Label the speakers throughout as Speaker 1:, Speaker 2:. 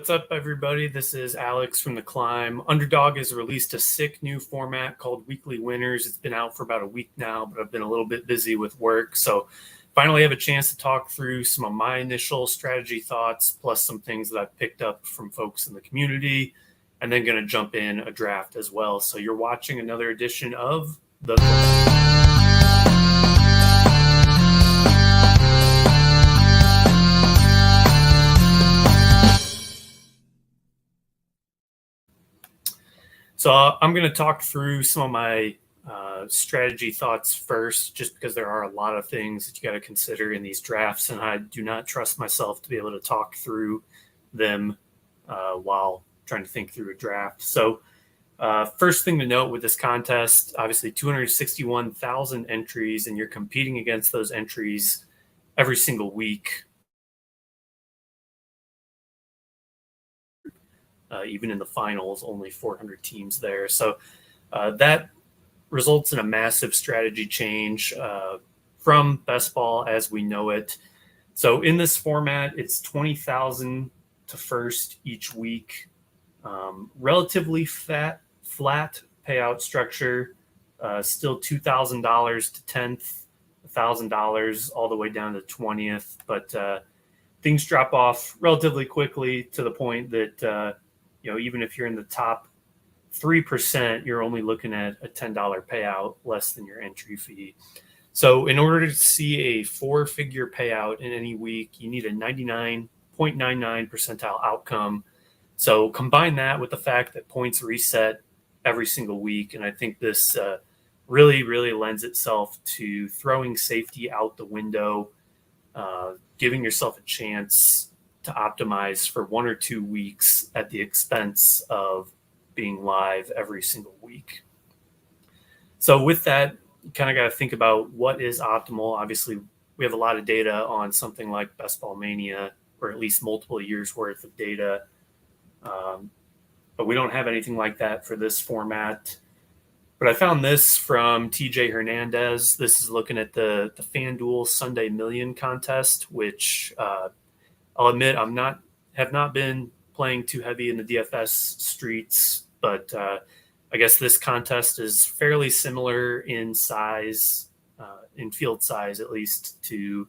Speaker 1: What's up, everybody? This is Alex from The Climb. Underdog has released a sick new format called Weekly Winners. It's been out for about a week now, but I've been a little bit busy with work. So finally have a chance to talk through some of my initial strategy thoughts, plus some things that I've picked up from folks in the community, and then going to jump in a draft as well. So you're watching another edition of The So I'm going to talk through some of my strategy thoughts first, just because there are a lot of things that you got to consider in these drafts, and I do not trust myself to be able to talk through them while trying to think through a draft. So first thing to note with this contest, obviously 261,000 entries, and you're competing against those entries every single week. Even in the finals, only 400 teams there. So that results in a massive strategy change from best ball as we know it. So in this format, it's 20,000 to first each week. Relatively flat payout structure, still $2,000 to 10th, $1,000 all the way down to 20th. But things drop off relatively quickly to the point that even if you're in the top 3%, you're only looking at a $10 payout, less than your entry fee. So in order to see a 4-figure payout in any week, you need a 99.99 percentile outcome. So combine that with the fact that points reset every single week. And I think this really lends itself to throwing safety out the window, giving yourself a chance to optimize for 1 or 2 weeks at the expense of being live every single week. So with that, you kind of got to think about what is optimal. Obviously, we have a lot of data on something like Best Ball Mania, or at least multiple years worth of data. But we don't have anything like that for this format. But I found this from TJ Hernandez. This is looking at the FanDuel Sunday Million contest, which I'll admit have not been playing too heavy in the DFS streets, but I guess this contest is fairly similar in size, in field size at least, to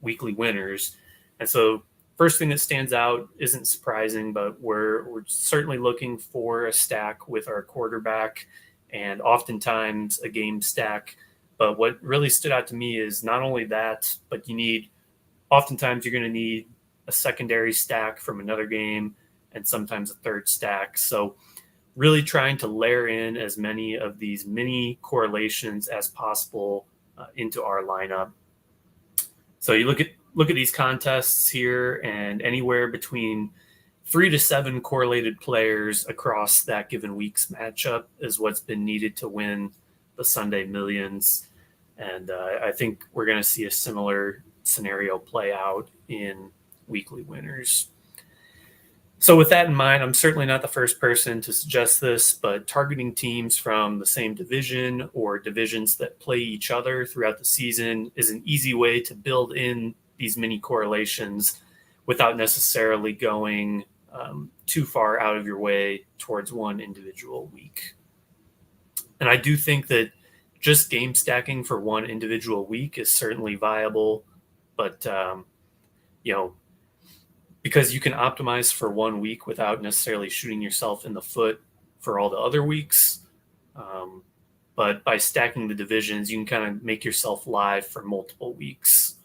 Speaker 1: Weekly Winners. And so first thing that stands out isn't surprising, but we're certainly looking for a stack with our quarterback, and oftentimes a game stack. But what really stood out to me is not only that, but oftentimes you're going to need a secondary stack from another game and sometimes a third stack. So really trying to layer in as many of these mini correlations as possible into our lineup. So you look at these contests here, and anywhere between 3 to 7 correlated players across that given week's matchup is what's been needed to win the Sunday Millions. And I think we're going to see a similar scenario play out in Weekly Winners. So with that in mind, I'm certainly not the first person to suggest this, but targeting teams from the same division or divisions that play each other throughout the season is an easy way to build in these mini correlations without necessarily going too far out of your way towards one individual week. And I do think that just game stacking for one individual week is certainly viable. But, because you can optimize for 1 week without necessarily shooting yourself in the foot for all the other weeks. But by stacking the divisions, you can kind of make yourself live for multiple weeks.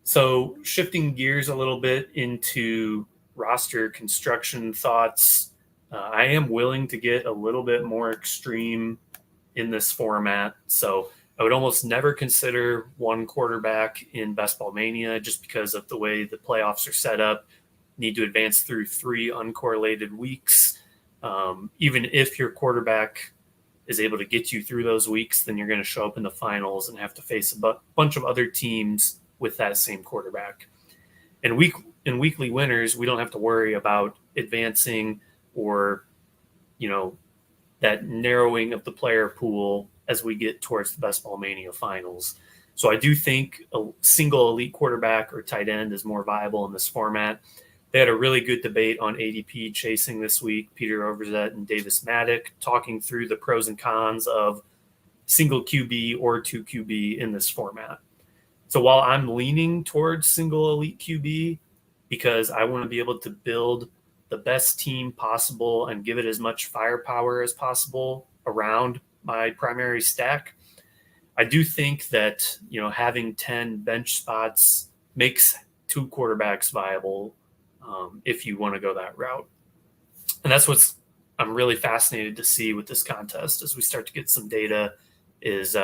Speaker 1: So shifting gears a little bit into roster construction thoughts, I am willing to get a little bit more extreme in this format. So I would almost never consider one quarterback in Best Ball Mania, just because of the way the playoffs are set up. You need to advance through 3 uncorrelated weeks. Even if your quarterback is able to get you through those weeks, then you're going to show up in the finals and have to face a bunch of other teams with that same quarterback. In Weekly Winners, we don't have to worry about advancing or, that narrowing of the player pool as we get towards the Best Ball Mania finals. So I do think a single elite quarterback or tight end is more viable in this format. They had a really good debate on ADP chasing this week, Peter Overzet and Davis Maddock, talking through the pros and cons of single QB or 2 QB in this format. So while I'm leaning towards single elite QB because I want to be able to build the best team possible and give it as much firepower as possible around my primary stack, I do think that, having 10 bench spots makes 2 quarterbacks viable if you want to go that route. And that's what's I'm really fascinated to see with this contest as we start to get some data is,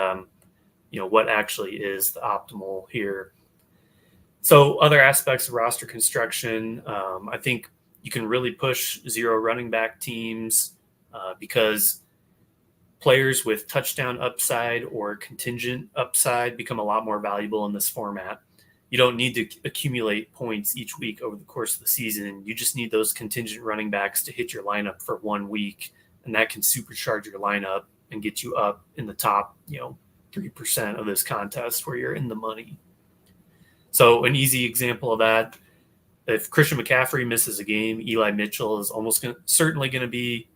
Speaker 1: what actually is the optimal here. So other aspects of roster construction, I think you can really push 0 running back teams because players with touchdown upside or contingent upside become a lot more valuable in this format. You don't need to accumulate points each week over the course of the season. You just need those contingent running backs to hit your lineup for 1 week, and that can supercharge your lineup and get you up in the top, 3% of this contest where you're in the money. So an easy example of that, if Christian McCaffrey misses a game, Eli Mitchell is certainly going to be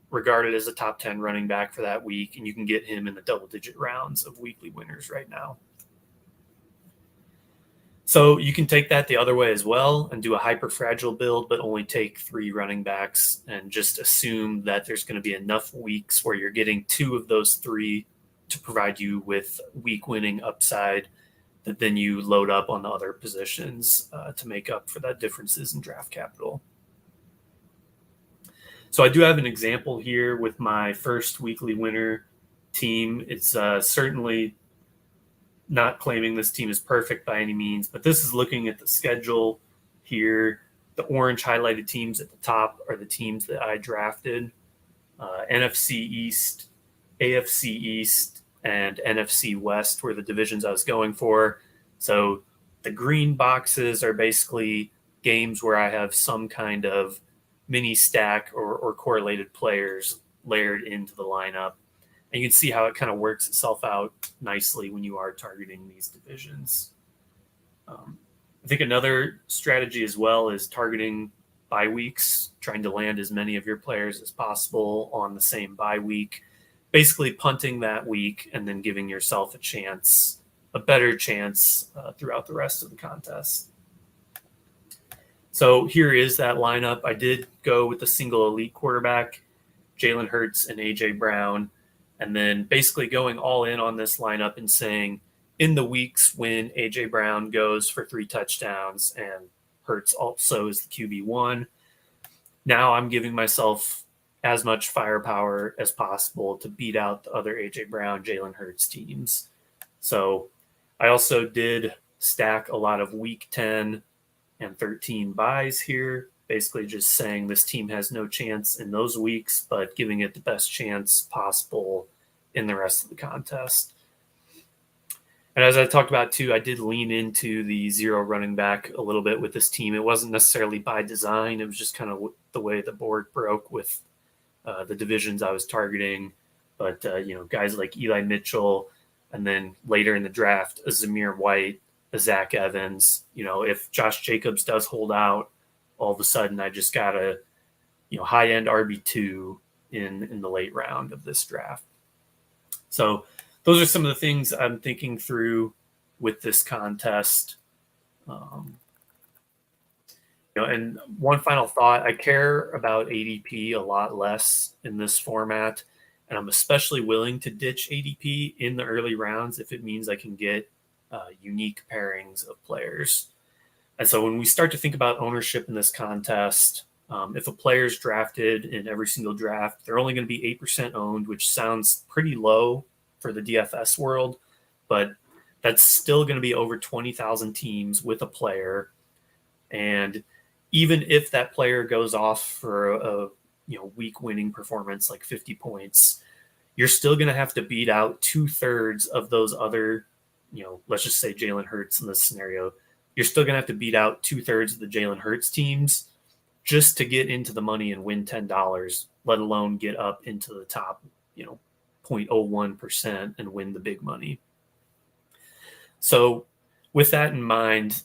Speaker 1: regarded as a top 10 running back for that week, and you can get him in the double-digit rounds of weekly winners right now. So you can take that the other way as well and do a hyper-fragile build, but only take 3 running backs and just assume that there's going to be enough weeks where you're getting 2 of those 3 to provide you with week-winning upside that then you load up on the other positions to make up for that differences in draft capital. So I do have an example here with my first weekly winner team. It's certainly not claiming this team is perfect by any means, but this is looking at the schedule here. The orange highlighted teams at the top are the teams that I drafted. NFC East, AFC East, and NFC West were the divisions I was going for. So the green boxes are basically games where I have some kind of mini stack or correlated players layered into the lineup. And you can see how it kind of works itself out nicely when you are targeting these divisions. I think another strategy as well is targeting bye weeks, trying to land as many of your players as possible on the same bye week, basically punting that week and then giving yourself a better chance throughout the rest of the contest. So here is that lineup. I did go with the single elite quarterback, Jalen Hurts and A.J. Brown, and then basically going all in on this lineup and saying in the weeks when A.J. Brown goes for 3 touchdowns and Hurts also is the QB1, now I'm giving myself as much firepower as possible to beat out the other A.J. Brown, Jalen Hurts teams. So I also did stack a lot of week 10 and 13 buys here, basically just saying this team has no chance in those weeks, but giving it the best chance possible in the rest of the contest. And as I talked about too, I did lean into the 0 running back a little bit with this team. It wasn't necessarily by design. It was just kind of the way the board broke with the divisions I was targeting. But, guys like Eli Mitchell, and then later in the draft, a Zamir White, a Zach Evans. If Josh Jacobs does hold out, all of a sudden I just got a high-end RB2 in the late round of this draft. So those are some of the things I'm thinking through with this contest. And one final thought, I care about ADP a lot less in this format, and I'm especially willing to ditch ADP in the early rounds if it means I can get unique pairings of players. And so when we start to think about ownership in this contest, if a player is drafted in every single draft, they're only going to be 8% owned, which sounds pretty low for the DFS world, but that's still going to be over 20,000 teams with a player. And even if that player goes off for a week winning performance like 50 points, you're still going to have to beat out 2/3 of those other, let's just say Jalen Hurts in this scenario. You're still going to have to beat out 2/3 of the Jalen Hurts teams just to get into the money and win $10, let alone get up into the top, 0.01% and win the big money. So with that in mind,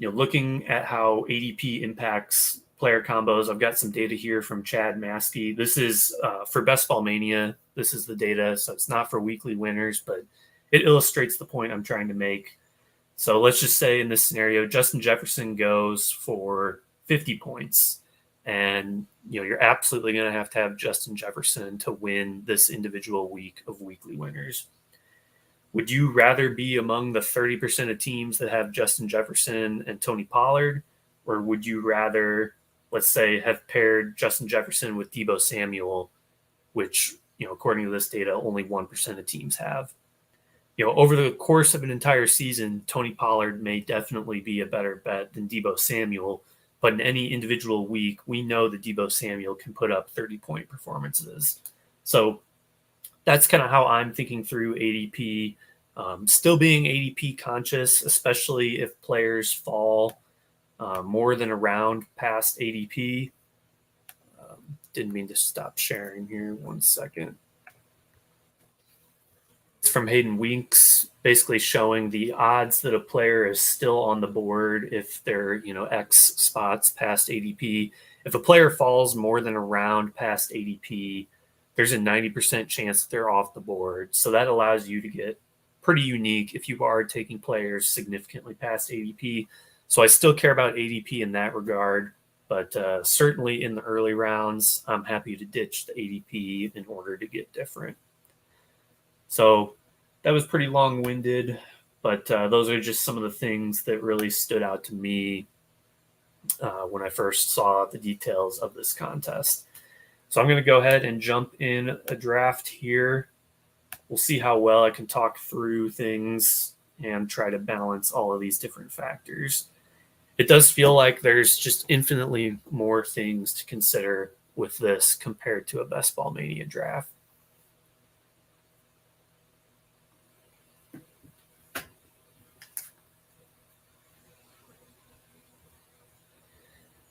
Speaker 1: looking at how ADP impacts player combos, I've got some data here from Chad Maskey. This is for Best Ball Mania. This is the data, so it's not for weekly winners, but it illustrates the point I'm trying to make. So let's just say in this scenario, Justin Jefferson goes for 50 points, and you're absolutely going to have Justin Jefferson to win this individual week of weekly winners. Would you rather be among the 30% of teams that have Justin Jefferson and Tony Pollard, or would you rather, let's say, have paired Justin Jefferson with Deebo Samuel, which, according to this data, only 1% of teams have? Over the course of an entire season, Tony Pollard may definitely be a better bet than Deebo Samuel, but in any individual week, we know that Deebo Samuel can put up 30-point performances. So that's kind of how I'm thinking through ADP. Still being ADP conscious, especially if players fall more than a round past ADP. Didn't mean to stop sharing here. 1 second. It's from Hayden Winks, basically showing the odds that a player is still on the board if they're, X spots past ADP. If a player falls more than a round past ADP, there's a 90% chance that they're off the board. So that allows you to get pretty unique if you are taking players significantly past ADP. So I still care about ADP in that regard, but certainly in the early rounds, I'm happy to ditch the ADP in order to get different. So that was pretty long-winded, but those are just some of the things that really stood out to me when I first saw the details of this contest. So I'm going to go ahead and jump in a draft here. We'll see how well I can talk through things and try to balance all of these different factors. It does feel like there's just infinitely more things to consider with this compared to a Best Ball Mania draft.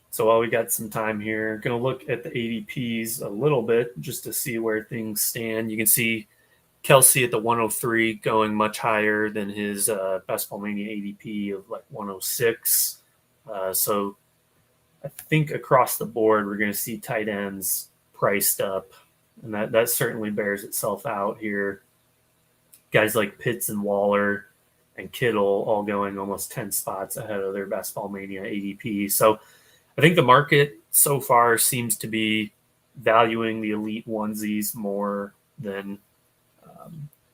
Speaker 1: So while we got some time here, going to look at the ADPs a little bit just to see where things stand. You can see Kelsey at the 103 going much higher than his Best Ball Mania ADP of like 106. So I think across the board, we're going to see tight ends priced up, and that certainly bears itself out here. Guys like Pitts and Waller and Kittle all going almost 10 spots ahead of their Best Ball Mania ADP. So I think the market so far seems to be valuing the elite onesies more than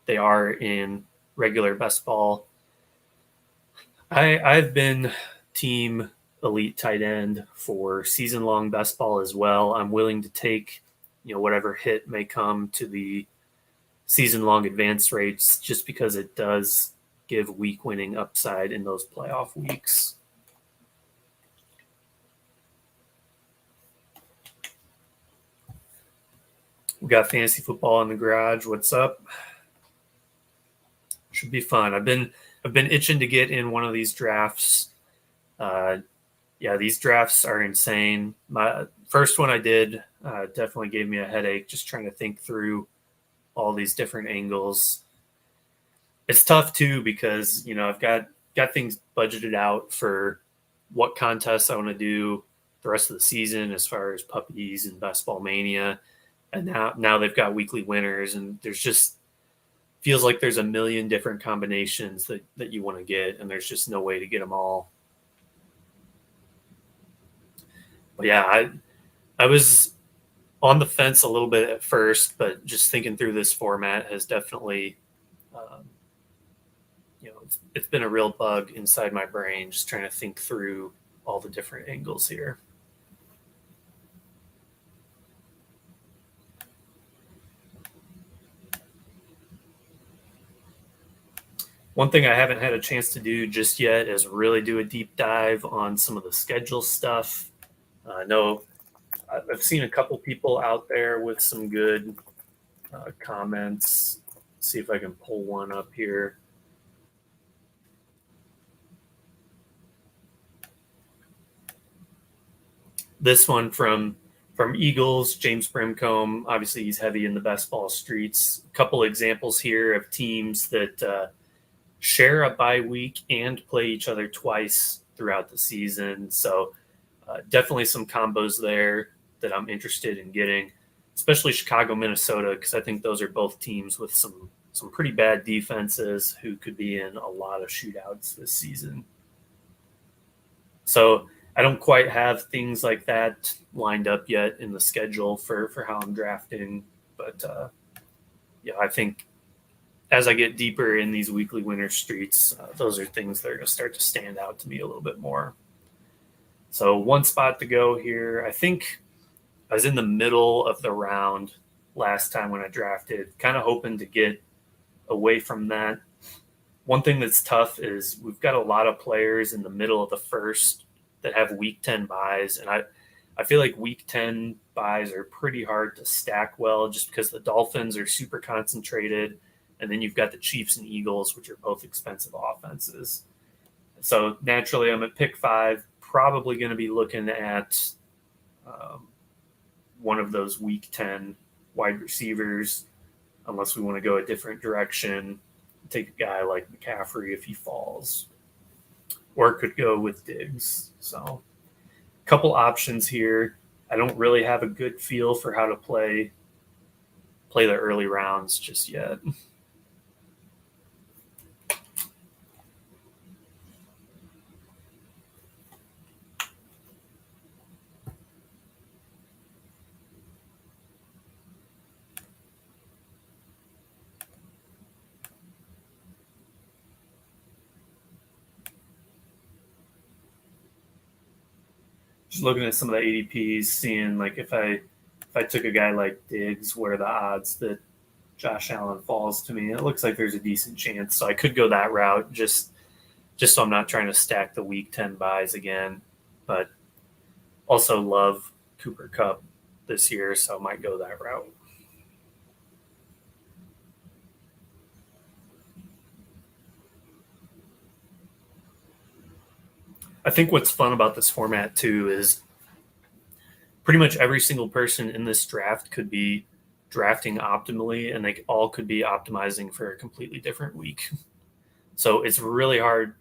Speaker 1: they are in regular best ball. I've been team elite tight end for season-long best ball as well. I'm willing to take, whatever hit may come to the season-long advance rates just because it does give week-winning upside in those playoff weeks. We got fantasy football in the garage. What's up? Should be fun. I've been itching to get in one of these drafts. These drafts are insane. My first one I did definitely gave me a headache just trying to think through all these different angles. It's tough too because I've got things budgeted out for what contests I want to do the rest of the season as far as puppies and Best Ball Mania. And now they've got weekly winners, and there's just feels like there's a million different combinations that you want to get, and there's just no way to get them all. But yeah, I was on the fence a little bit at first, but just thinking through this format has definitely, it's been a real bug inside my brain, just trying to think through all the different angles here. One thing I haven't had a chance to do just yet is really do a deep dive on some of the schedule stuff. I know I've seen a couple people out there with some good comments. Let's see if I can pull one up here. This one from Eagles, James Brimcombe. Obviously, he's heavy in the best ball streets. A couple examples here of teams that share a bye week and play each other twice throughout the season. So definitely some combos there that I'm interested in getting, especially Chicago, Minnesota, because I think those are both teams with some pretty bad defenses who could be in a lot of shootouts this season. So I don't quite have things like that lined up yet in the schedule for how I'm drafting, but yeah, I think as I get deeper in these weekly winter streets, those are things that are going to start to stand out to me a little bit more. So one spot to go here. I think I was in the middle of the round last time when I drafted, kind of hoping to get away from that. One thing that's tough is we've got a lot of players in the middle of the first that have week 10 buys. And I feel like week 10 buys are pretty hard to stack well just because the Dolphins are super concentrated. And then you've got the Chiefs and Eagles, which are both expensive offenses. So naturally, I'm at pick 5, probably going to be looking at one of those week 10 wide receivers, unless we want to go a different direction. Take a guy like McCaffrey if he falls, or it could go with Diggs. So a couple options here. I don't really have a good feel for how to play the early rounds just yet. Just looking at some of the ADPs, seeing like if I took a guy like Diggs, what are the odds that Josh Allen falls to me? It looks like there's a decent chance, so I could go that route just so I'm not trying to stack the week 10 buys again. But also love Cooper Kupp this year, so I might go that route. I think what's fun about this format too is pretty much every single person in this draft could be drafting optimally, and they all could be optimizing for a completely different week. So it's really hard,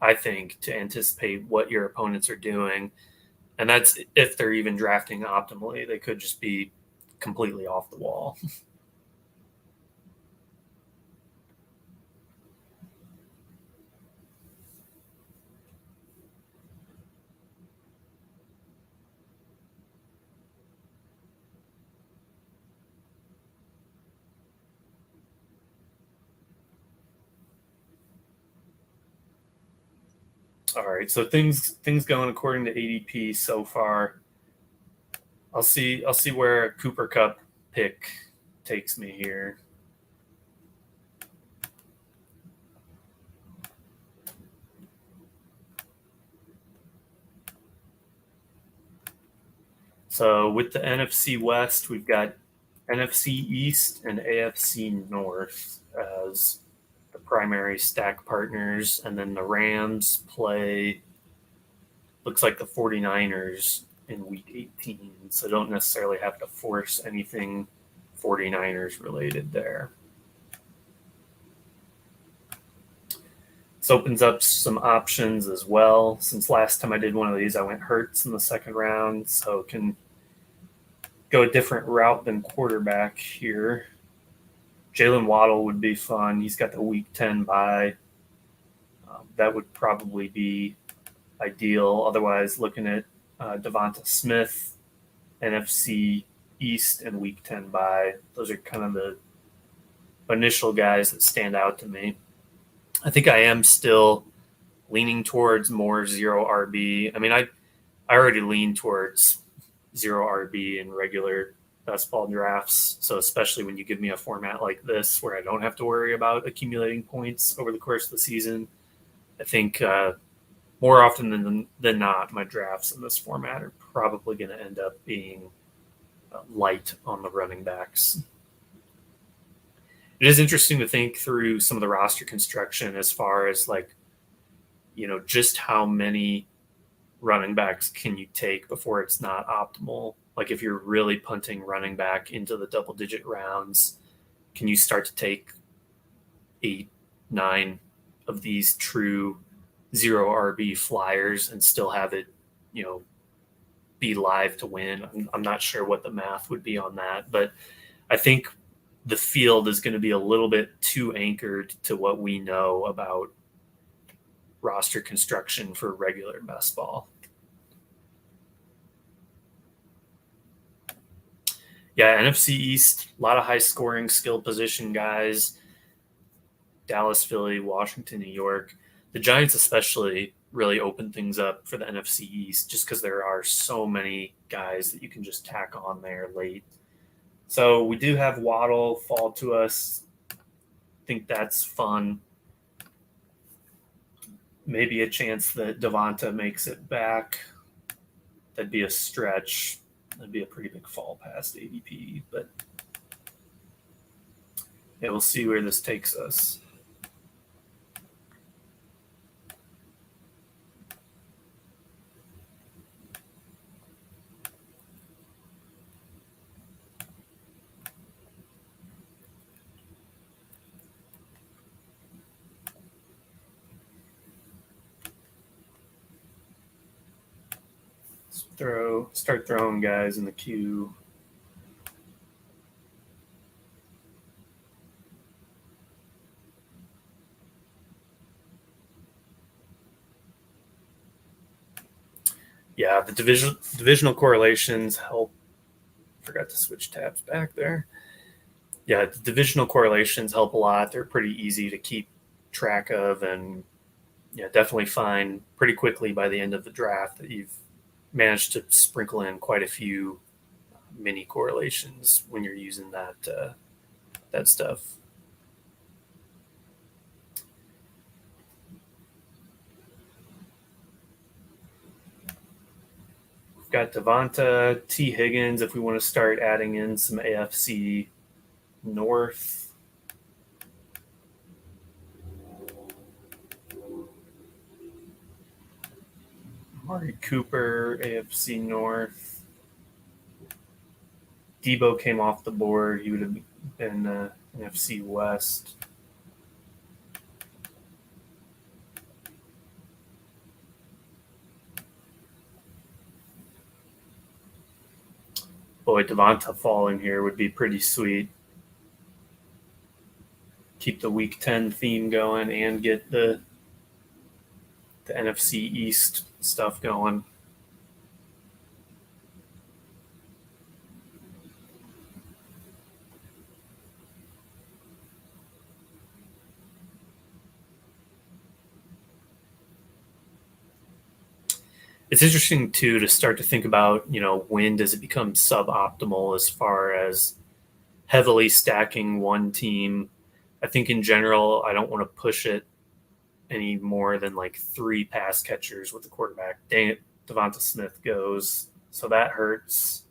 Speaker 1: I think, to anticipate what your opponents are doing. And that's if they're even drafting optimally. They could just be completely off the wall. All right, so things going according to ADP so far. I'll see where a Cooper Kupp pick takes me here. So with the NFC West, we've got NFC East and AFC North as the primary stack partners, and then the Rams play looks like the 49ers in week 18, so don't necessarily have to force anything 49ers related there. This opens up some options as well. Since last time I did one of these, I went Hurts in the second round, so can go a different route than quarterback here. Jalen Waddle would be fun. He's got the week 10 bye. That would probably be ideal. Otherwise, looking at Devonta Smith, NFC East, and week 10 bye. Those are kind of the initial guys that stand out to me. I think I am still leaning towards more zero RB. I mean, I already lean towards zero RB in regular best ball drafts. So especially when you give me a format like this where I don't have to worry about accumulating points over the course of the season, I think more often than not, my drafts in this format are probably going to end up being light on the running backs. It is interesting to think through some of the roster construction as far as like, just how many running backs can you take before it's not optimal? Like if you're really punting running back into the double-digit rounds, can you start to take 8, 9 of these true zero RB flyers and still have it, be live to win. I'm not sure what the math would be on that, but I think the field is going to be a little bit too anchored to what we know about roster construction for regular best ball. Yeah, NFC East, a lot of high scoring skill position guys. Dallas, Philly, Washington, New York. The Giants especially really open things up for the NFC East just because there are so many guys that you can just tack on there late. So we do have Waddle fall to us. I think that's fun. Maybe a chance that Devonta makes it back. That'd be a stretch. That'd be a pretty big fall past ADP. But yeah, we'll see where this takes us. Start throwing guys in the queue. Yeah, the divisional correlations help. Forgot to switch tabs back there. Yeah, the divisional correlations help a lot. They're pretty easy to keep track of, and yeah, definitely find pretty quickly by the end of the draft that you've managed to sprinkle in quite a few mini correlations when you're using that stuff. We've got Devonta, T. Higgins. If we want to start adding in some AFC North. Amari Cooper, AFC North. Debo came off the board. He would have been NFC West. Boy, Devonta falling here would be pretty sweet. Keep the Week 10 theme going and get the NFC East stuff going. It's interesting too to start to think about, when does it become suboptimal as far as heavily stacking one team. I think in general, I don't want to push it any more than like 3 pass catchers with the quarterback. Dang it, Devonta Smith goes. So that hurts.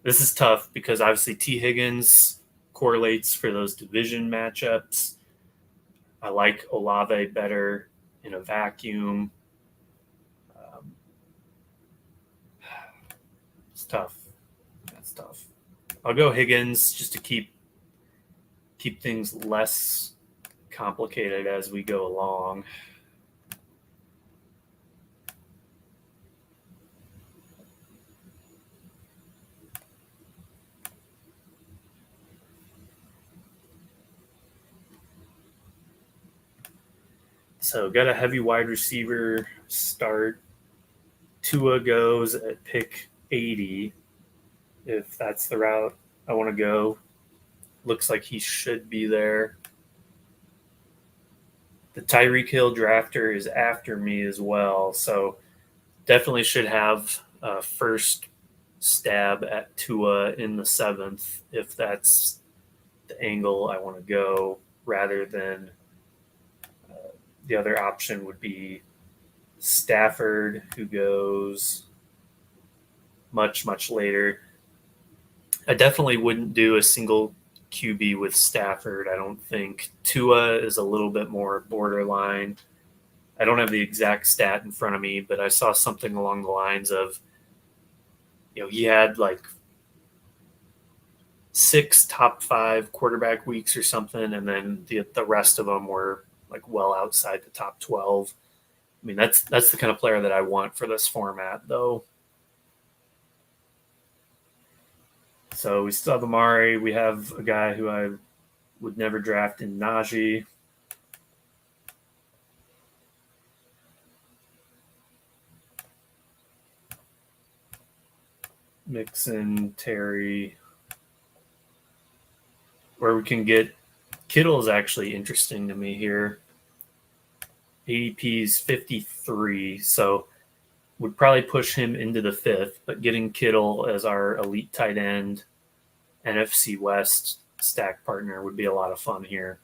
Speaker 1: This is tough because obviously T. Higgins correlates for those division matchups. I like Olave better in a vacuum. It's tough. That's tough. I'll go Higgins just to keep things less complicated as we go along. So got a heavy wide receiver start. Tua goes at pick 80. If that's the route I want to go. Looks like he should be there. The Tyreek Hill drafter is after me as well. So definitely should have a first stab at Tua in the 7th if that's the angle I want to go, rather than the other option would be Stafford, who goes much, much later. I definitely wouldn't do a single QB with Stafford, I don't think. Tua is a little bit more borderline. I don't have the exact stat in front of me, but I saw something along the lines of, he had like 6 top 5 quarterback weeks or something, and then the rest of them were like well outside the top 12. I mean, that's the kind of player that I want for this format, though. So we still have Amari. We have a guy who I would never draft in Najee. Mixon, Terry. Where we can get Kittle is actually interesting to me here. ADP is 53, so would probably push him into the fifth, but getting Kittle as our elite tight end, NFC West stack partner would be a lot of fun here.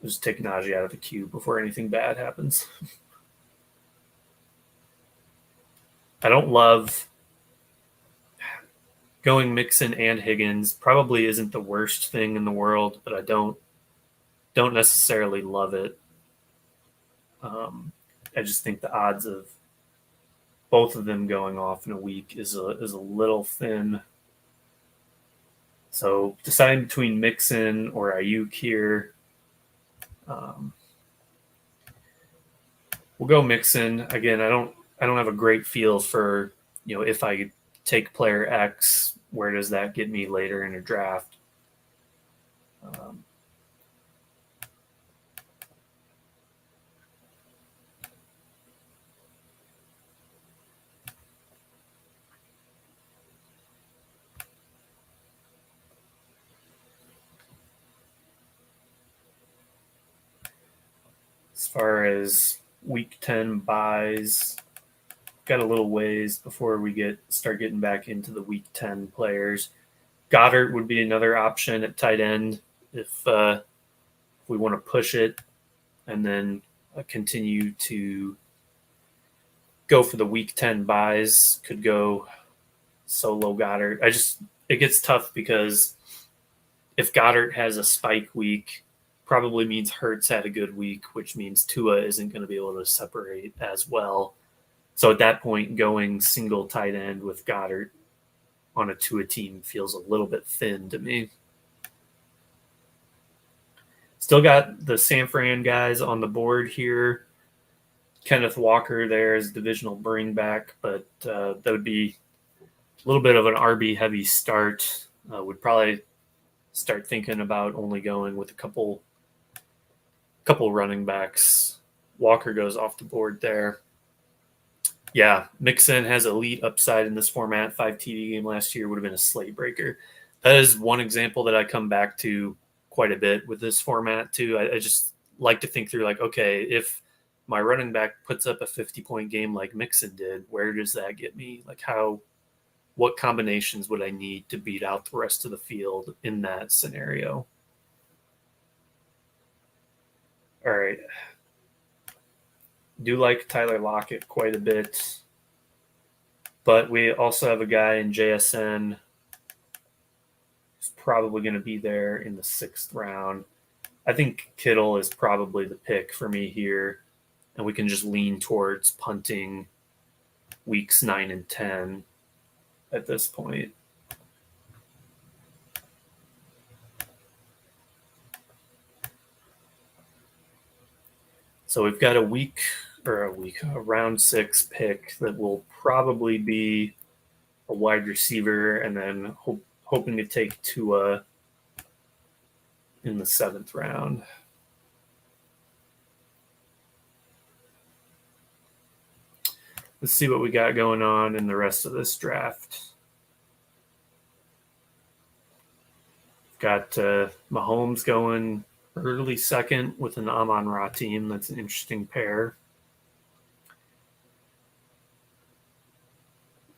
Speaker 1: Just take Najee out of the queue before anything bad happens. I don't love going Mixon and Higgins. Probably isn't the worst thing in the world, but I don't necessarily love it. I just think the odds of both of them going off in a week is a little thin. So deciding between Mixon or Ayuk here, we'll go Mixon. Again, I don't have a great feel for, if I take player X, where does that get me later in a draft? As far as week 10 buys, got a little ways before we start getting back into the week 10 players. Goddard would be another option at tight end if we want to push it, and then continue to go for the week 10 buys. Could go solo Goddard. It gets tough because if Goddard has a spike week, probably means Hurts had a good week, which means Tua isn't going to be able to separate as well. So at that point, going single tight end with Goddard on a Tua team feels a little bit thin to me. Still got the San Fran guys on the board here. Kenneth Walker there is divisional bring back, but that would be a little bit of an RB heavy start. Would probably start thinking about only going with a couple running backs. Walker goes off the board there. Yeah, Mixon has elite upside in this format. 5 TD game last year would have been a slate breaker. That is one example that I come back to quite a bit with this format too. I just like to think through like, okay, if my running back puts up a 50-point game like Mixon did, where does that get me? Like what combinations would I need to beat out the rest of the field in that scenario? All right. Do like Tyler Lockett quite a bit, but we also have a guy in JSN who's probably going to be there in the 6th round. I think Kittle is probably the pick for me here, and we can just lean towards punting weeks 9 and 10 at this point. So we've got a round 6 pick that will probably be a wide receiver, and then hoping to take Tua in the 7th round. Let's see what we got going on in the rest of this draft. Got Mahomes going early 2nd with an Amon-Ra team. That's an interesting pair.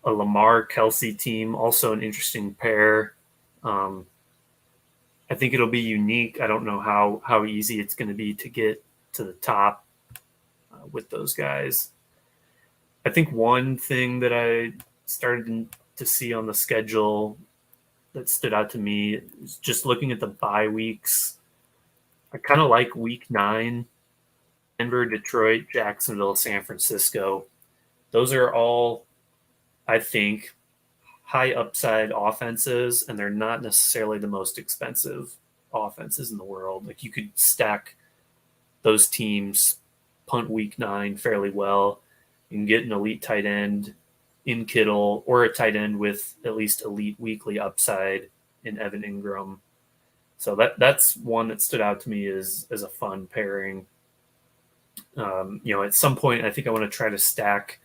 Speaker 1: A Lamar Kelsey team, also an interesting pair. I think it'll be unique. I don't know how easy it's going to be to get to the top with those guys. I think one thing that I started to see on the schedule that stood out to me is just looking at the bye weeks. I kind of like week 9, Denver, Detroit, Jacksonville, San Francisco. Those are all, I think, high upside offenses, and they're not necessarily the most expensive offenses in the world. Like you could stack those teams, punt week 9 fairly well. You can get an elite tight end in Kittle or a tight end with at least elite weekly upside in Evan Ingram. So that's one that stood out to me as a fun pairing. At some point, I think I want to try to stack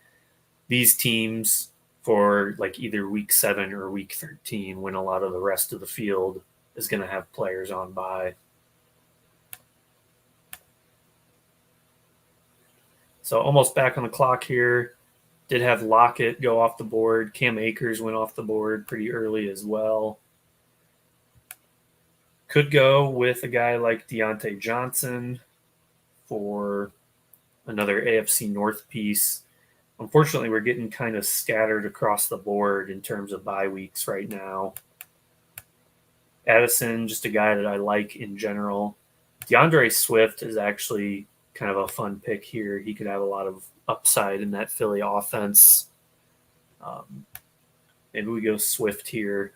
Speaker 1: these teams for like either week 7 or week 13 when a lot of the rest of the field is going to have players on bye. So almost back on the clock here. Did have Lockett go off the board. Cam Akers went off the board pretty early as well. Could go with a guy like Deontay Johnson for another AFC North piece. Unfortunately, we're getting kind of scattered across the board in terms of bye weeks right now. Addison, just a guy that I like in general. DeAndre Swift is actually kind of a fun pick here. He could have a lot of upside in that Philly offense. Maybe we go Swift here.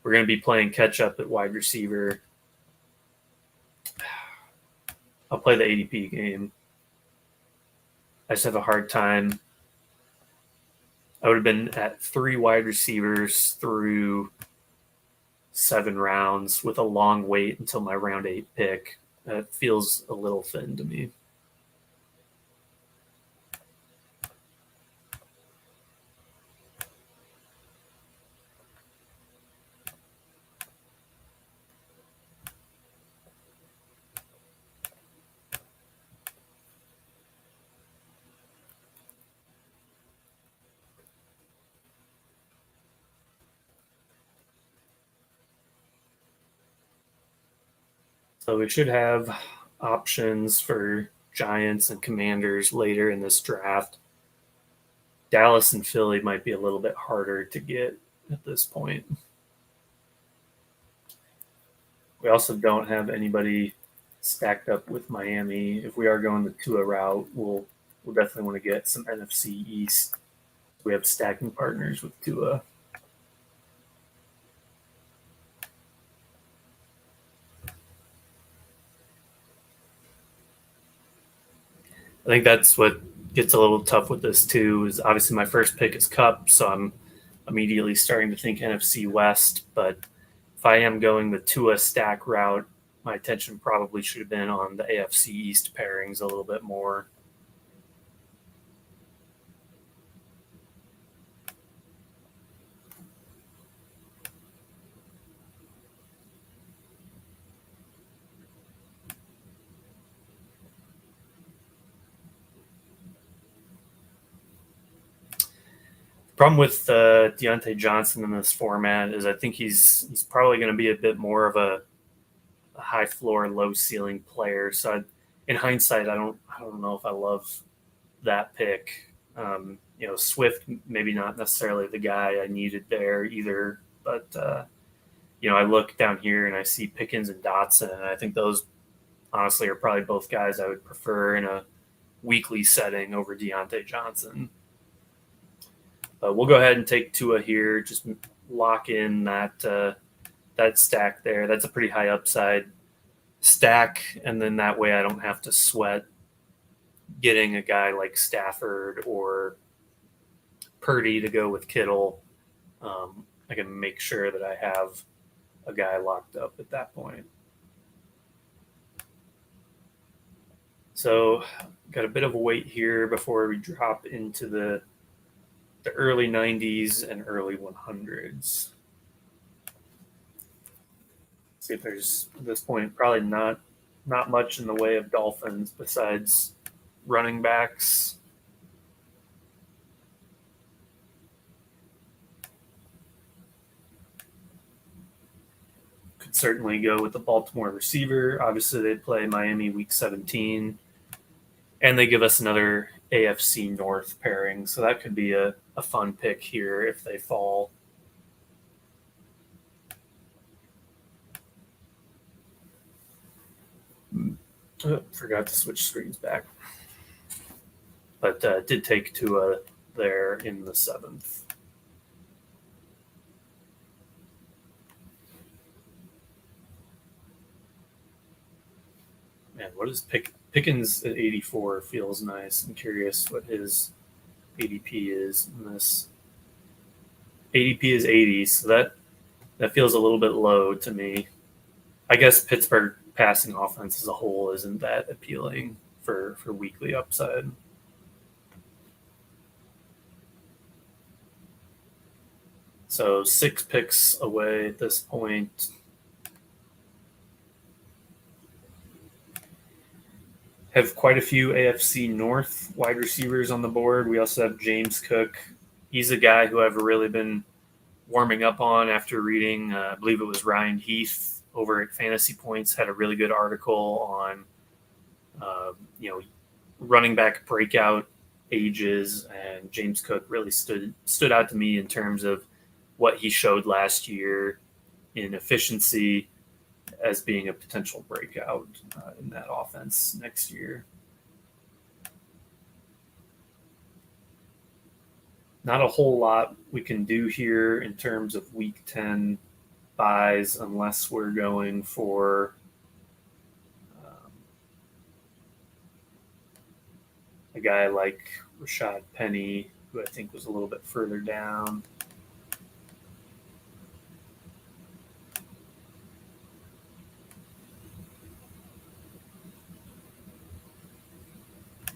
Speaker 1: We're going to be playing catch up at wide receiver. I'll play the ADP game. I just have a hard time. I would have been at 3 wide receivers through 7 rounds with a long wait until my round 8 pick. That feels a little thin to me. So we should have options for Giants and Commanders later in this draft. Dallas and Philly might be a little bit harder to get at this point. We also don't have anybody stacked up with Miami. If we are going the Tua route, we'll definitely want to get some NFC East. We have stacking partners with Tua. I think that's what gets a little tough with this too. Is obviously my first pick is Cup, so I'm immediately starting to think NFC West. But if I am going the Tua stack route, my attention probably should have been on the AFC East pairings a little bit more. Problem with Deontay Johnson in this format is I think he's probably going to be a bit more of a high floor, low ceiling player. So in hindsight, I don't know if I love that pick. Swift maybe not necessarily the guy I needed there either, but I look down here and I see Pickens and Dotson, and I think those honestly are probably both guys I would prefer in a weekly setting over Deontay Johnson. We'll go ahead and take Tua here. Just lock in that stack there. That's a pretty high upside stack, and then that way I don't have to sweat getting a guy like Stafford or Purdy to go with Kittle. I can make sure that I have a guy locked up at that point. So got a bit of a wait here before we drop into the early 90s and early 100s. See if there's at this point probably not much in the way of Dolphins besides running backs. Could certainly go with the Baltimore receiver. Obviously, they play Miami week 17, and they give us another AFC North pairing, so that could be a fun pick here if they fall. Forgot to switch screens back, but did take Tua there in the 7th. Man, what is Pickens at 84 feels nice. I'm curious what his ADP is in this. ADP is 80, so that feels a little bit low to me. I guess Pittsburgh passing offense as a whole isn't that appealing for weekly upside. So 6 picks away at this point. Have quite a few AFC North wide receivers on the board. We also have James Cook. He's a guy who I've really been warming up on after reading, I believe it was Ryan Heath over at Fantasy Points had a really good article on, running back breakout ages, and James Cook really stood out to me in terms of what he showed last year in efficiency as being a potential breakout in that offense next year. Not a whole lot we can do here in terms of week 10 buys unless we're going for a guy like Rashad Penny, who I think was a little bit further down.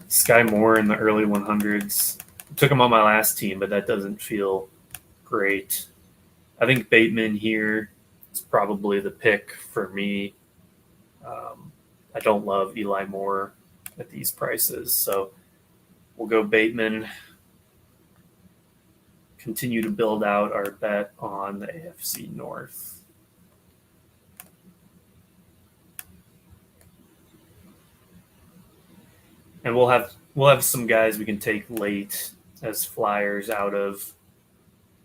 Speaker 1: Sky Moore in the early 100s. Took him on my last team, but that doesn't feel great. I think Bateman here is probably the pick for me. I don't love Eli Moore at these prices, so we'll go Bateman. Continue to build out our bet on the AFC North. And we'll have some guys we can take late as flyers out of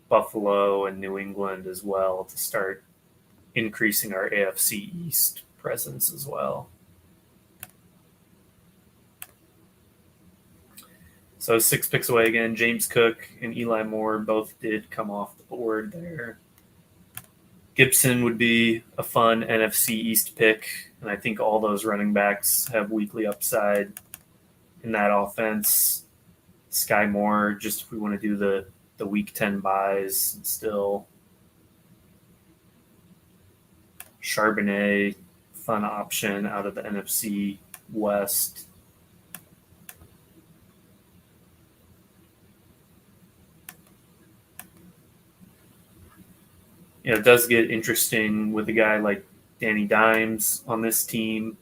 Speaker 1: Buffalo and New England as well to start increasing our AFC East presence as well. So 6 picks away again. James Cook and Eli Moore both did come off the board there. Gibson would be a fun NFC East pick, and I think all those running backs have weekly upside in that offense. Sky Moore, just if we want to do the week 10 buys still. Charbonnet, fun option out of the NFC West. It does get interesting with a guy like Danny Dimes on this team.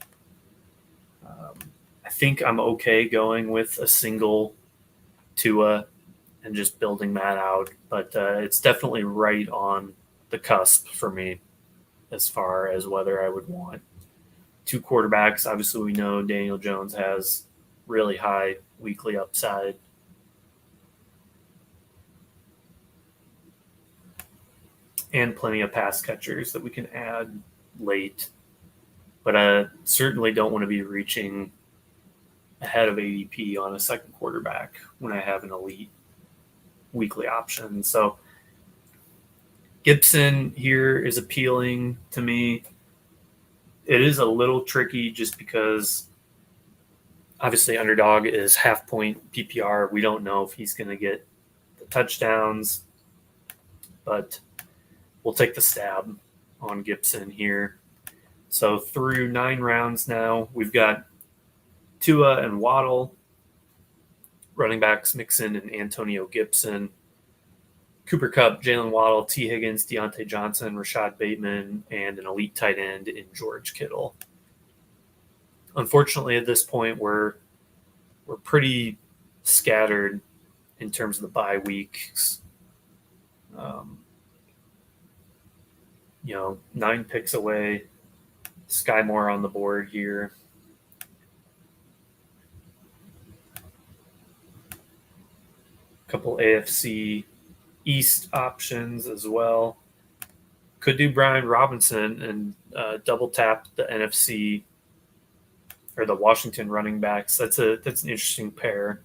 Speaker 1: I think I'm okay going with a single Tua and just building that out, but it's definitely right on the cusp for me as far as whether I would want 2 quarterbacks. Obviously, we know Daniel Jones has really high weekly upside. And plenty of pass catchers that we can add late. But I certainly don't want to be reaching ahead of ADP on a second quarterback when I have an elite weekly option. So Gibson here is appealing to me. It is a little tricky just because obviously Underdog is half-point PPR. We don't know if he's going to get the touchdowns, but we'll take the stab on Gibson here. So through 9 rounds now, we've got Tua and Waddle, running backs Mixon and Antonio Gibson, Cooper Kupp, Jalen Waddle, T. Higgins, Deontay Johnson, Rashad Bateman, and an elite tight end in George Kittle. Unfortunately, at this point, we're pretty scattered in terms of the bye weeks. 9 picks away. Sky Moore on the board here. A couple AFC East options as well. Could do Brian Robinson and double tap the NFC or the Washington running backs. That's an interesting pair.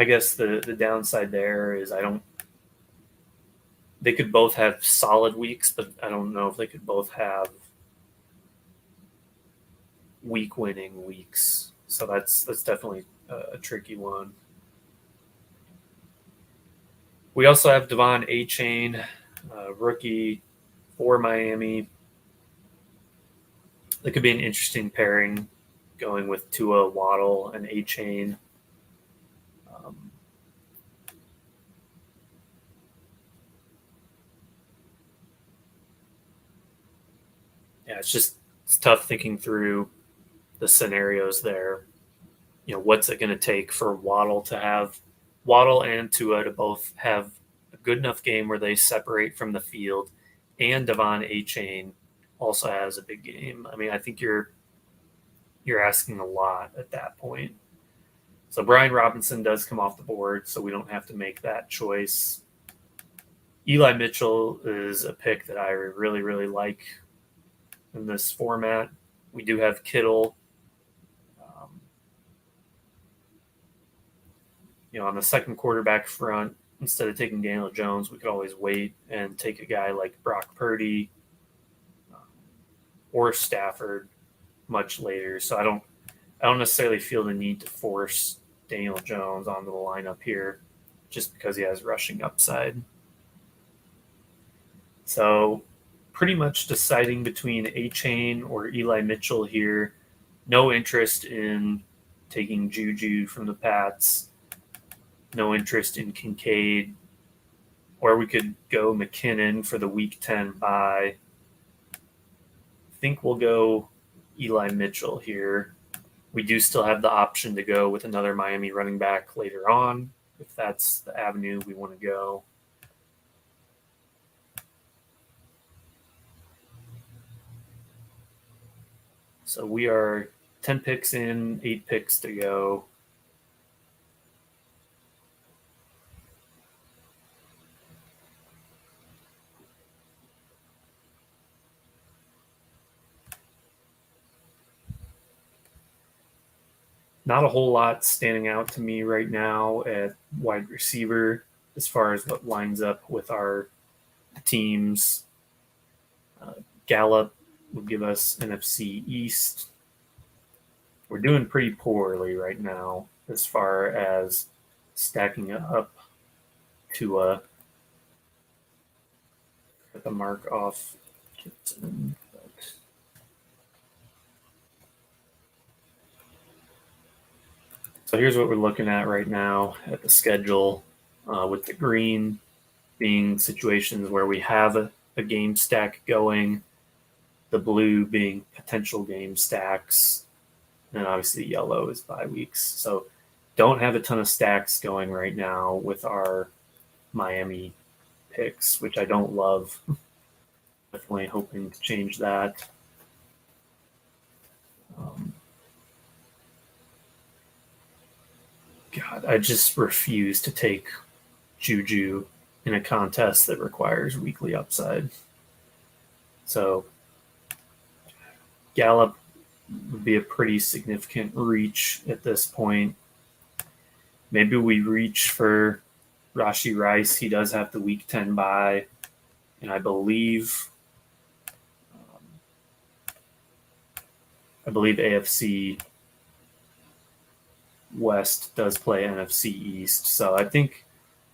Speaker 1: I guess the downside there is I don't they could both have solid weeks, but I don't know if they could both have week-winning weeks. So that's definitely a tricky one. We also have Devon Achane, rookie for Miami. That could be an interesting pairing, going with Tua, Waddle, and Achane. Um, yeah, it's tough thinking through the scenarios there. What's it going to take for Waddle and Tua to both have a good enough game where they separate from the field, and Devon Achane also has a big game. I mean, I think you're asking a lot at that point. So Brian Robinson does come off the board, so we don't have to make that choice. Eli Mitchell is a pick that I really, really like in this format. We do have Kittle. On the second quarterback front, instead of taking Daniel Jones, we could always wait and take a guy like Brock Purdy or Stafford much later. So I don't necessarily feel the need to force Daniel Jones onto the lineup here just because he has rushing upside. So pretty much deciding between Achane or Eli Mitchell here. No interest in taking Juju from the Pats. No interest in Kincaid. Or we could go McKinnon for the Week 10 bye. I think we'll go Eli Mitchell here. We do still have the option to go with another Miami running back later on, if that's the avenue we want to go. So we are 10 picks in, 8 picks to go. Not a whole lot standing out to me right now at wide receiver as far as what lines up with our teams. Gallup would give us NFC East. We're doing pretty poorly right now as far as stacking up to get the mark off. So here's what we're looking at right now at the schedule, with the green being situations where we have a game stack going, the blue being potential game stacks, and obviously yellow is bye weeks. So don't have a ton of stacks going right now with our Miami picks, which I don't love. Definitely hoping to change that. God, I just refuse to take Juju in a contest that requires weekly upside. So Gallup would be a pretty significant reach at this point. Maybe we reach for Rashee Rice. He does have the Week 10 bye, and I believe AFC West does play NFC East. So I think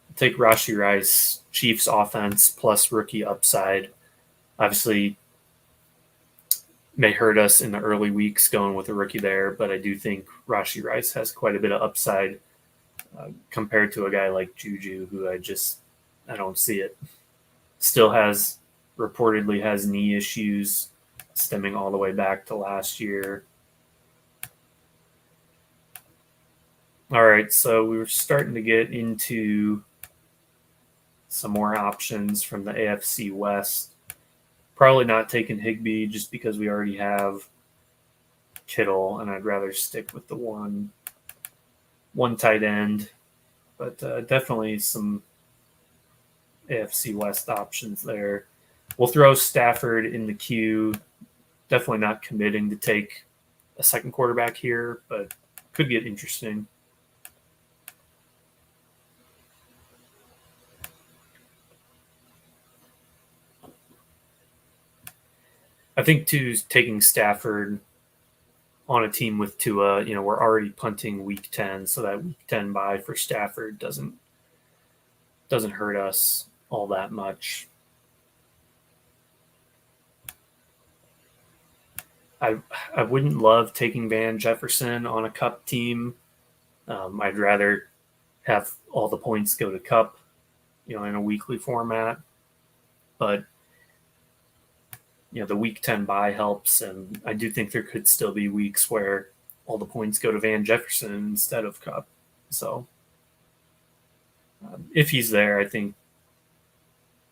Speaker 1: I'll take Rashee Rice, Chiefs offense plus rookie upside. Obviously, may hurt us in the early weeks going with a rookie there, but I do think Rashee Rice has quite a bit of upside compared to a guy like Juju, who I don't see it. Still reportedly has knee issues stemming all the way back to last year. All right, so we were starting to get into some more options from the AFC West. Probably not taking Higbee just because we already have Kittle, and I'd rather stick with the one tight end. But definitely some AFC West options there. We'll throw Stafford in the queue. Definitely not committing to take a second quarterback here, but could get interesting. I think too, taking Stafford on a team with Tua, we're already punting week 10, so that week 10 bye for Stafford doesn't hurt us all that much. I wouldn't love taking Van Jefferson on a Cup team. I'd rather have all the points go to Cup, in a weekly format. But the week 10 bye helps, and I do think there could still be weeks where all the points go to Van Jefferson instead of Cup. So if he's there, I think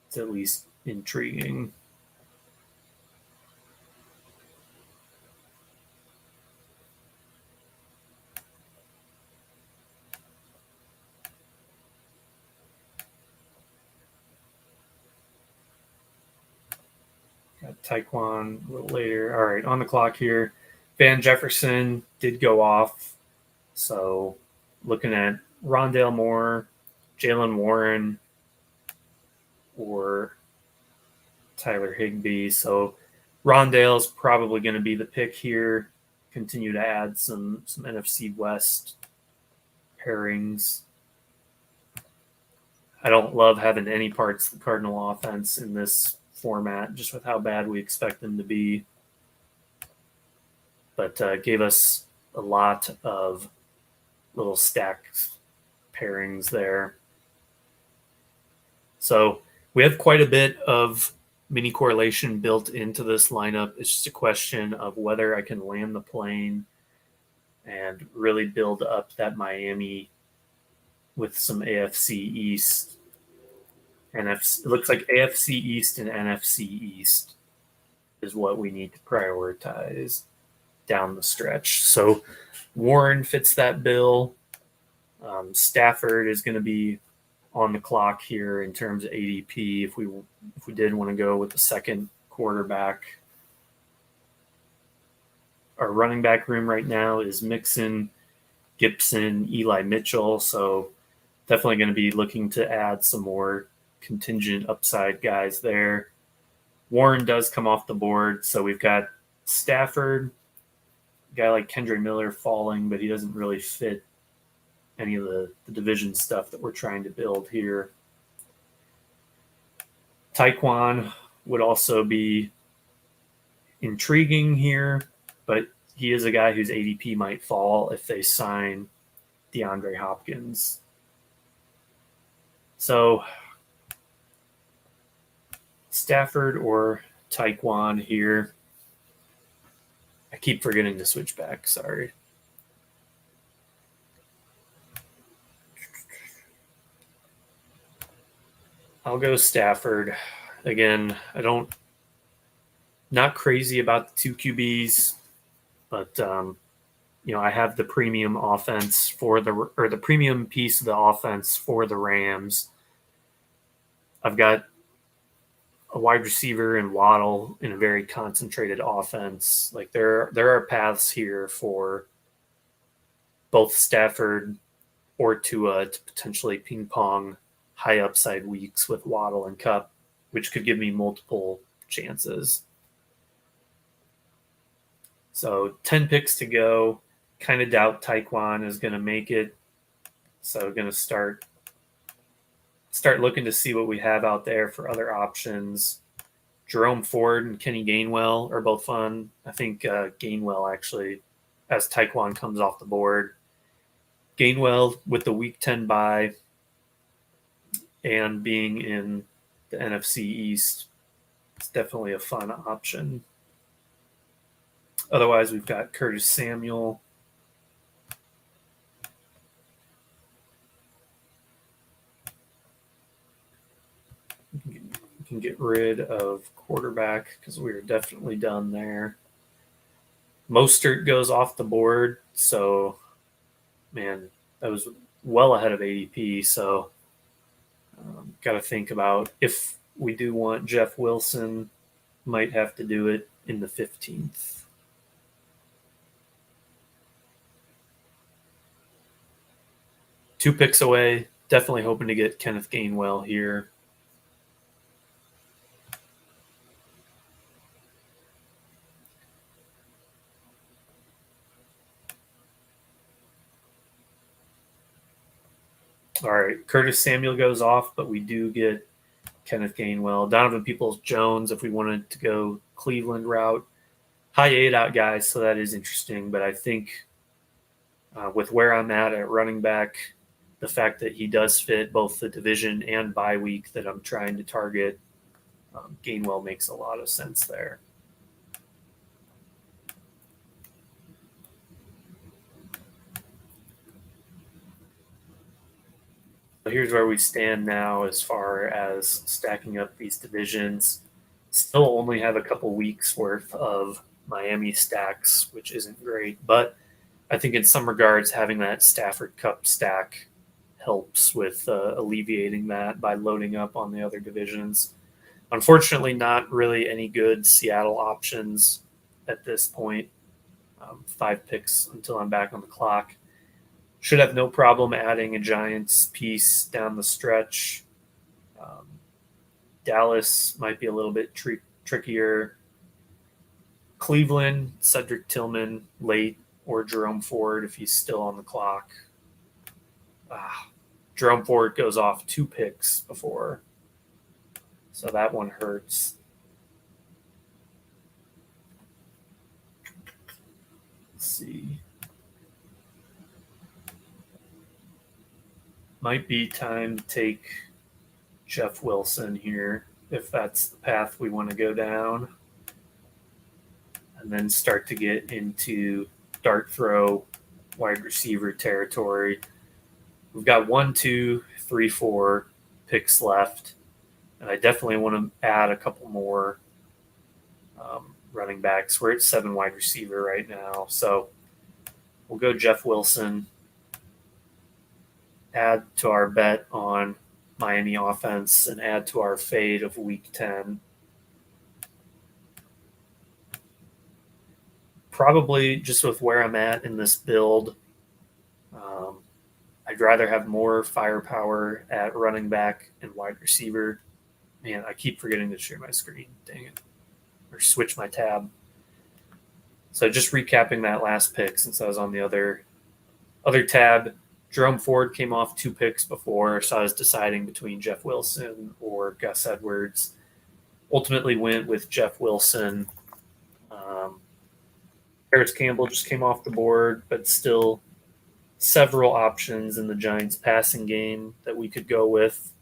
Speaker 1: it's at least intriguing. Got Taekwon a little later. All right, on the clock here. Van Jefferson did go off. So looking at Rondale Moore, Jalen Warren, or Tyler Higbee. So Rondale's probably going to be the pick here. Continue to add some NFC West pairings. I don't love having any parts of the Cardinal offense in this format, just with how bad we expect them to be. But gave us a lot of little stacked pairings there. So we have quite a bit of mini correlation built into this lineup. It's just a question of whether I can land the plane and really build up that Miami with some AFC East. It looks like AFC East and NFC East is what we need to prioritize down the stretch. So Warren fits that bill. Stafford is going to be on the clock here in terms of ADP if we did want to go with the second quarterback. Our running back room right now is Mixon, Gibson, Eli Mitchell. So definitely going to be looking to add some more contingent upside guys there. Warren does come off the board. So we've got Stafford, a guy like Kendra Miller falling, but he doesn't really fit any of the division stuff that we're trying to build here. Taekwon would also be intriguing here, but he is a guy whose ADP might fall if they sign DeAndre Hopkins. So Stafford or Taekwon here. I keep forgetting to switch back. Sorry. I'll go Stafford. Again, not crazy about the two QBs, but I have the premium offense the premium piece of the offense for the Rams. I've got a wide receiver and Waddle in a very concentrated offense. Like there are paths here for both Stafford or Tua to potentially ping pong high upside weeks with Waddle and Cup, which could give me multiple chances. So 10 picks to go. Kind of doubt Taekwon is going to make it. So going to start looking to see what we have out there for other options. Jerome Ford and Kenny Gainwell are both fun. I think Gainwell actually, as Taekwon comes off the board. Gainwell with the week 10 bye and being in the NFC East, it's definitely a fun option. Otherwise, we've got Curtis Samuel. We can get rid of quarterback because we are definitely done there. Mostert goes off the board, so man, that was well ahead of ADP. So got to think about if we do want Jeff Wilson, might have to do it in the 15th. Two picks away. Definitely hoping to get Kenneth Gainwell here. All right, Curtis Samuel goes off, but we do get Kenneth Gainwell. Donovan Peoples-Jones, if we wanted to go Cleveland route. High A-dot guys, so that is interesting. But I think with where I'm at running back, the fact that he does fit both the division and bye week that I'm trying to target, Gainwell makes a lot of sense there. So here's where we stand now as far as stacking up these divisions. Still only have a couple weeks worth of Miami stacks, which isn't great. But I think in some regards, having that Stafford Cup stack helps with alleviating that by loading up on the other divisions. Unfortunately, not really any good Seattle options at this point. 5 picks until I'm back on the clock. Should have no problem adding a Giants piece down the stretch. Dallas might be a little bit trickier. Cleveland, Cedric Tillman late, or Jerome Ford if he's still on the clock. Jerome Ford goes off 2 picks before, so that one hurts. Let's see. Might be time to take Jeff Wilson here if that's the path we want to go down, and then start to get into dart throw wide receiver territory. We've got 1, 2, 3, 4 picks left, and I definitely want to add a couple more running backs. We're at 7 wide receiver right now, so we'll go Jeff Wilson, add to our bet on Miami offense, and add to our fade of week 10. Probably just with where I'm at in this build, I'd rather have more firepower at running back and wide receiver. Man, I keep forgetting to share my screen. Dang it. Or switch my tab. So just recapping that last pick since I was on the other tab. Jerome Ford came off 2 picks before, so I was deciding between Jeff Wilson or Gus Edwards. Ultimately went with Jeff Wilson. Harris Campbell just came off the board, but still several options in the Giants passing game that we could go with.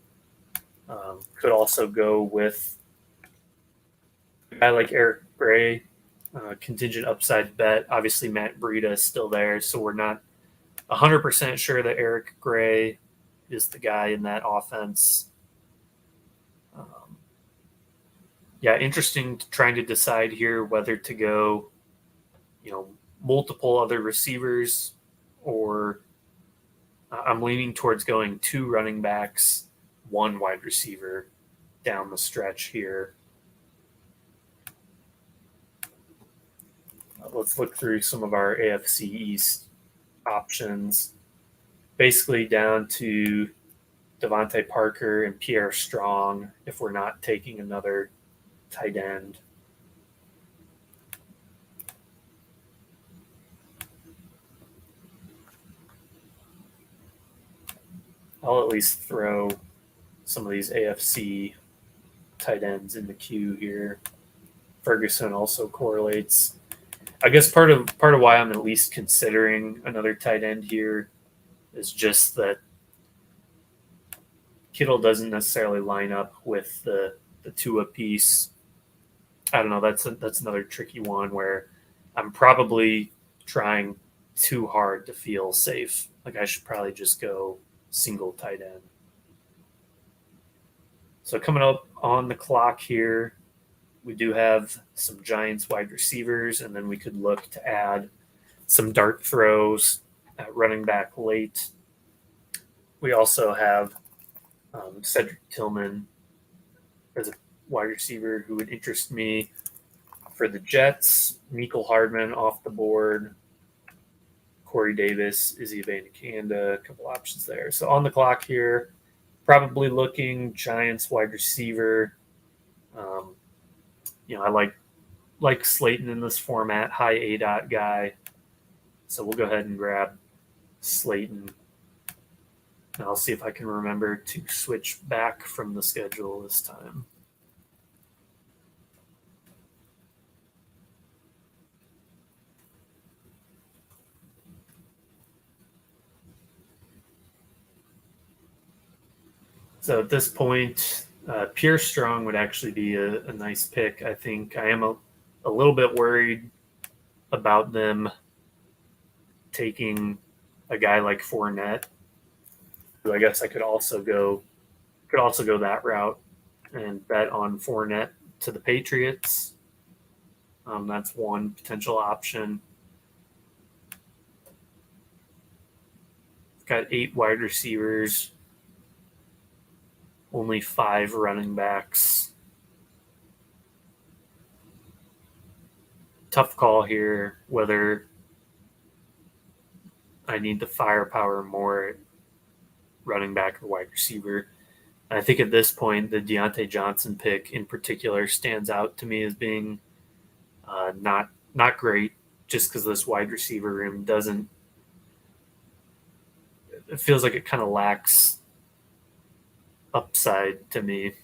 Speaker 1: Could also go with a guy like Eric Gray, contingent upside bet. Obviously, Matt Breida is still there, so we're not 100% sure that Eric Gray is the guy in that offense. Interesting trying to decide here whether to go, multiple other receivers, or I'm leaning towards going 2 running backs, 1 wide receiver down the stretch here. Let's look through some of our AFC East options. Basically down to Devontae Parker and Pierre Strong if we're not taking another tight end. I'll at least throw some of these AFC tight ends in the queue here. Ferguson also correlates. I guess part of why I'm at least considering another tight end here is just that Kittle doesn't necessarily line up with the Tua piece. I don't know. That's another tricky one where I'm probably trying too hard to feel safe. Like I should probably just go single tight end. So coming up on the clock here, we do have some Giants wide receivers, and then we could look to add some dart throws at running back late. We also have Cedric Tillman as a wide receiver who would interest me. For the Jets, Mecole Hardman off the board, Corey Davis, Izzy Abanikanda, a couple options there. So on the clock here, probably looking Giants wide receiver. I like Slayton in this format, high A-dot guy. So we'll go ahead and grab Slayton. And I'll see if I can remember to switch back from the schedule this time. So at this point, Pure Strong would actually be a nice pick. I think I am a little bit worried about them taking a guy like Fournette. I guess I could also go that route and bet on Fournette to the Patriots. That's one potential option. Got 8 wide receivers, only 5 running backs. Tough call here whether I need the firepower more running back or wide receiver. I think at this point, the Deontay Johnson pick in particular stands out to me as being not great, just because this wide receiver room doesn't. It feels like it kind of lacks upside to me.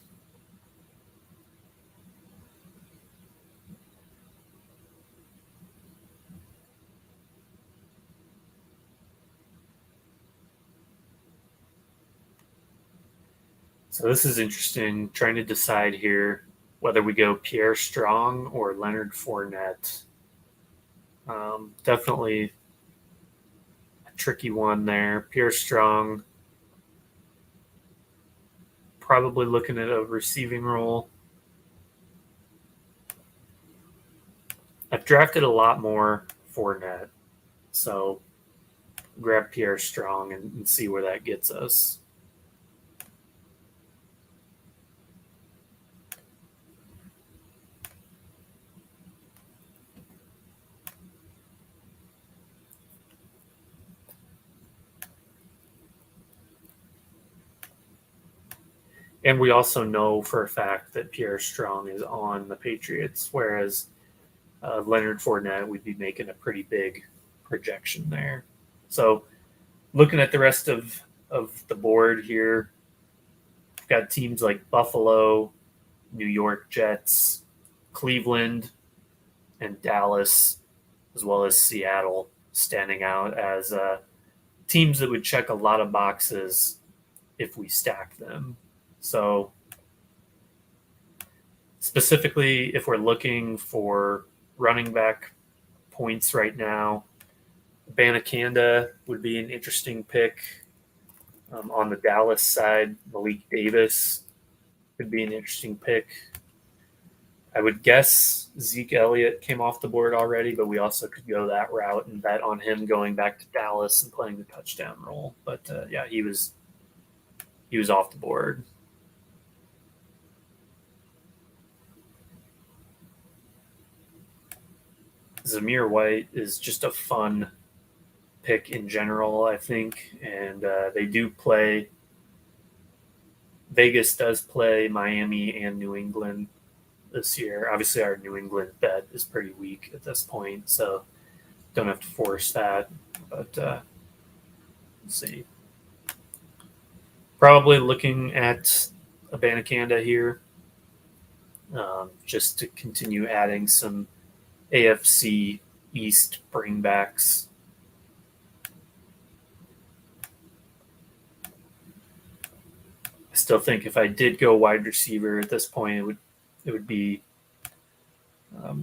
Speaker 1: So this is interesting. Trying to decide here whether we go Pierre Strong or Leonard Fournette. Definitely a tricky one there. Pierre Strong, probably looking at a receiving role. I've drafted a lot more Fournette, so grab Pierre Strong and see where that gets us. And we also know for a fact that Pierre Strong is on the Patriots, whereas Leonard Fournette would be making a pretty big projection there. So looking at the rest of the board here, we've got teams like Buffalo, New York Jets, Cleveland, and Dallas, as well as Seattle, standing out as teams that would check a lot of boxes if we stack them. So specifically, if we're looking for running back points right now, Banakanda would be an interesting pick. On the Dallas side, Malik Davis could be an interesting pick. I would guess Zeke Elliott came off the board already, but we also could go that route and bet on him going back to Dallas and playing the touchdown role. But yeah, he was off the board. Zamir White is just a fun pick in general, I think, and they do play. Vegas does play Miami and New England this year. Obviously, our New England bet is pretty weak at this point, so don't have to force that. But let's see. Probably looking at a Banakanda here, just to continue adding some AFC East bringbacks. I still think if I did go wide receiver at this point, it would be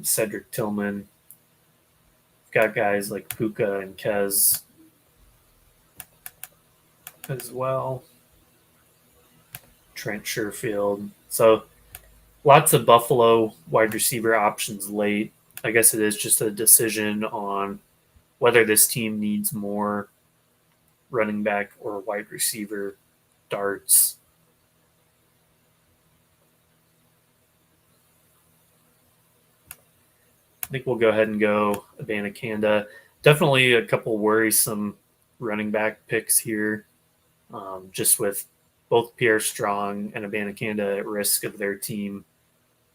Speaker 1: Cedric Tillman. Got guys like Puka and Kez as well. Trent Sherfield. So lots of Buffalo wide receiver options late. I guess it is just a decision on whether this team needs more running back or wide receiver darts. I think we'll go ahead and go Abanikanda. Definitely a couple worrisome running back picks here, just with both Pierre Strong and Abanikanda at risk of their team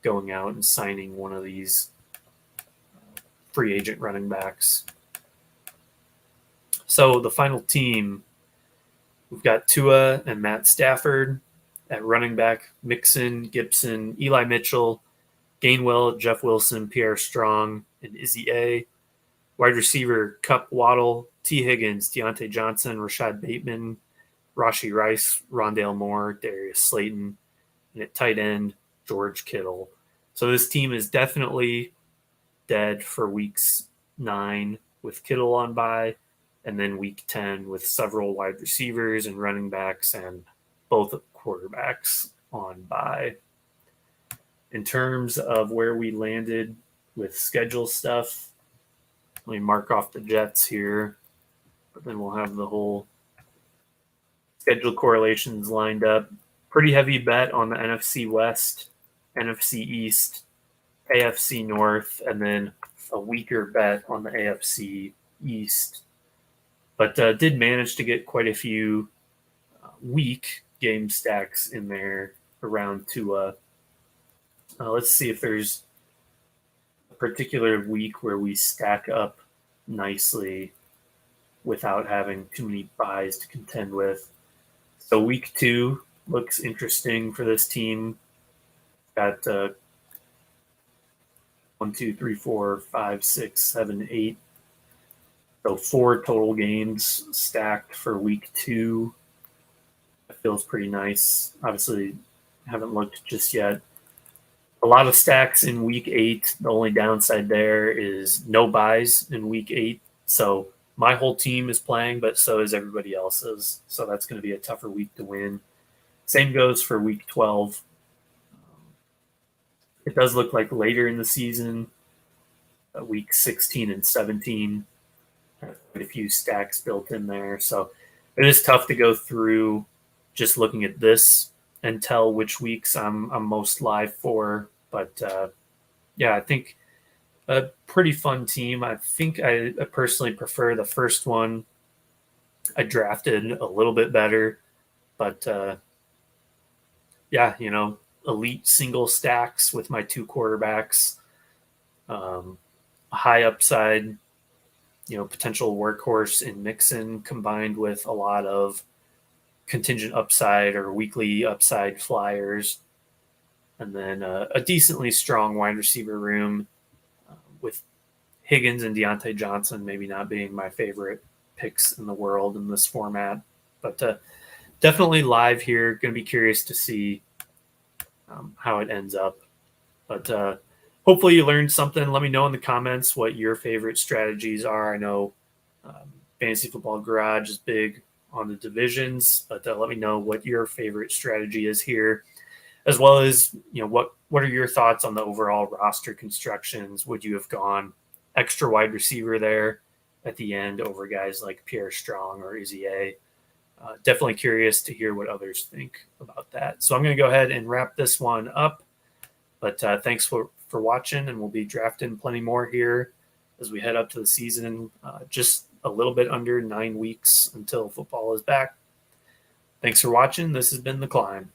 Speaker 1: going out and signing one of these free agent running backs. So the final team We've got Tua and Matt Stafford at running back, Mixon, Gibson, Eli Mitchell, Gainwell, Jeff Wilson, Pierre Strong, and Izzy A. Wide receiver, Cup, Waddle, T. Higgins, Deontay Johnson, Rashad Bateman, Rashi Rice, Rondale Moore, Darius Slayton, and at tight end, George Kittle. So this team is definitely dead for weeks 9 with Kittle on bye, and then week 10 with several wide receivers and running backs and both quarterbacks on bye. In terms of where we landed with schedule stuff, let me mark off the Jets here, but then we'll have the whole schedule correlations lined up. Pretty heavy bet on the NFC West, NFC East, AFC North, and then a weaker bet on the AFC East. But did manage to get quite a few weak game stacks in there around Tua. Let's see if there's a particular week where we stack up nicely without having too many buys to contend with. So week 2 looks interesting for this team. Got 1, 2, 3, 4, 5, 6, 7, 8. So 4 total games stacked for week 2. That feels pretty nice. Obviously, haven't looked just yet. A lot of stacks in week 8. The only downside there is no buys in week 8. So my whole team is playing, but so is everybody else's. So that's going to be a tougher week to win. Same goes for week 12. It does look like later in the season, week 16 and 17, quite a few stacks built in there. So it is tough to go through just looking at this and tell which weeks I'm most live for. But yeah, I think a pretty fun team. I think I personally prefer the first one. I drafted a little bit better, but yeah, elite single stacks with my 2 quarterbacks, high upside, potential workhorse in Mixon combined with a lot of contingent upside or weekly upside flyers, and then a decently strong wide receiver room with Higgins and Deontay Johnson maybe not being my favorite picks in the world in this format, but definitely live here. Going to be curious to see how it ends up. But hopefully you learned something. Let me know in the comments what your favorite strategies are. I know Fantasy Football Garage is big on the divisions, but let me know what your favorite strategy is here, as well as what are your thoughts on the overall roster constructions? Would you have gone extra wide receiver there at the end over guys like Pierre Strong or Izzy A? Definitely curious to hear what others think about that. So I'm going to go ahead and wrap this one up. But thanks for watching, and we'll be drafting plenty more here as we head up to the season. Just a little bit under 9 weeks until football is back. Thanks for watching. This has been The Climb.